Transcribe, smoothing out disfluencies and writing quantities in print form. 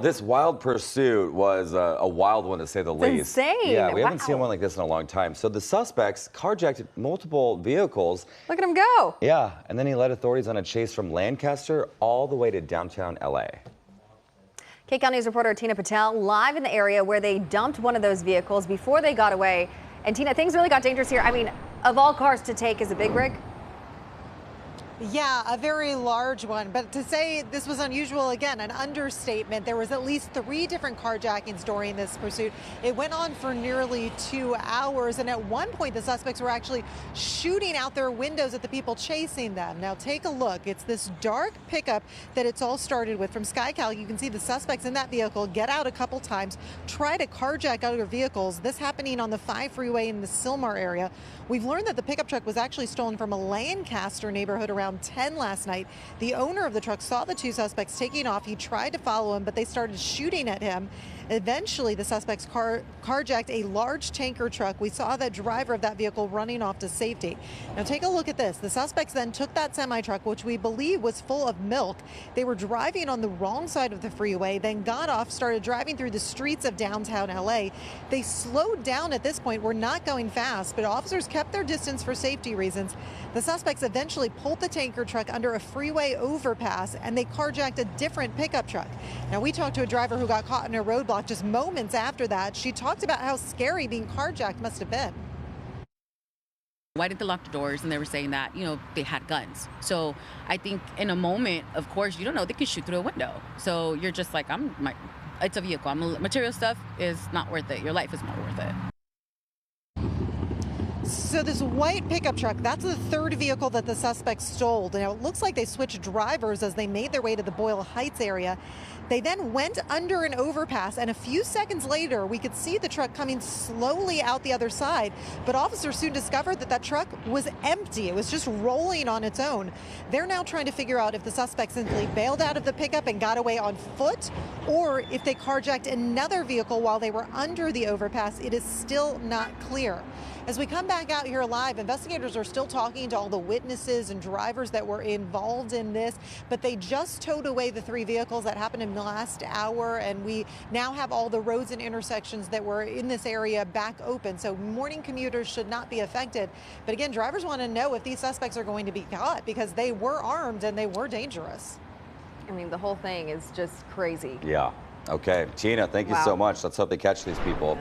This wild pursuit was a wild one, to say the least. Insane. Yeah, we haven't Wow. seen one like this in a long time. So the suspects carjacked multiple vehicles. Look at him go. Yeah, and then he led authorities on a chase from Lancaster all the way to downtown LA. KCAL News reporter Tina Patel live in the area where they dumped one of those vehicles before they got away. And Tina, things really got dangerous here. I mean, of all cars to take is a big rig. Yeah, a very large one. But to say this was unusual, again, an understatement. There was at least 3 different carjackings during this pursuit. It went on for nearly 2 hours. And at one point, the suspects were actually shooting out their windows at the people chasing them. Now, take a look. It's this dark pickup that it's all started with. From SkyCal, you can see the suspects in that vehicle get out a couple times, try to carjack other vehicles. This happening on the 5 freeway in the Sylmar area. We've learned that the pickup truck was actually stolen from a Lancaster neighborhood around 10 last night. The owner of the truck saw the 2 suspects taking off. He tried to follow him, but they started shooting at him. Eventually, the suspects carjacked a large tanker truck. We saw the driver of that vehicle running off to safety. Now take a look at this. The suspects then took that semi-truck, which we believe was full of milk. They were driving on the wrong side of the freeway, then got off, started driving through the streets of downtown LA. They slowed down at this point, were not going fast, but officers kept their distance for safety reasons. The suspects eventually pulled the tanker truck under a freeway overpass, and they carjacked a different pickup truck. Now, we talked to a driver who got caught in a roadblock just moments after that. She talked about how scary being carjacked must have been. Why did they lock the doors? And they were saying that, they had guns. So I think in a moment, of course, you don't know, they could shoot through a window. So you're just like, it's a vehicle. Material stuff is not worth it. Your life is more worth it. So this white pickup truck, that's the 3rd vehicle that the suspects stole. Now, it looks like they switched drivers as they made their way to the Boyle Heights area. They then went under an overpass, and a few seconds later, we could see the truck coming slowly out the other side. But officers soon discovered that that truck was empty. It was just rolling on its own. They're now trying to figure out if the suspects simply bailed out of the pickup and got away on foot, or if they carjacked another vehicle while they were under the overpass. It is still not clear. As we come back out here live, investigators are still talking to all the witnesses and drivers that were involved in this, but they just towed away the 3 vehicles that happened in the last hour, and we now have all the roads and intersections that were in this area back open, so morning commuters should not be affected. But again, drivers want to know if these suspects are going to be caught because they were armed and they were dangerous. I mean, the whole thing is just crazy. Yeah. Okay. Tina, thank you so much. Let's hope they catch these people.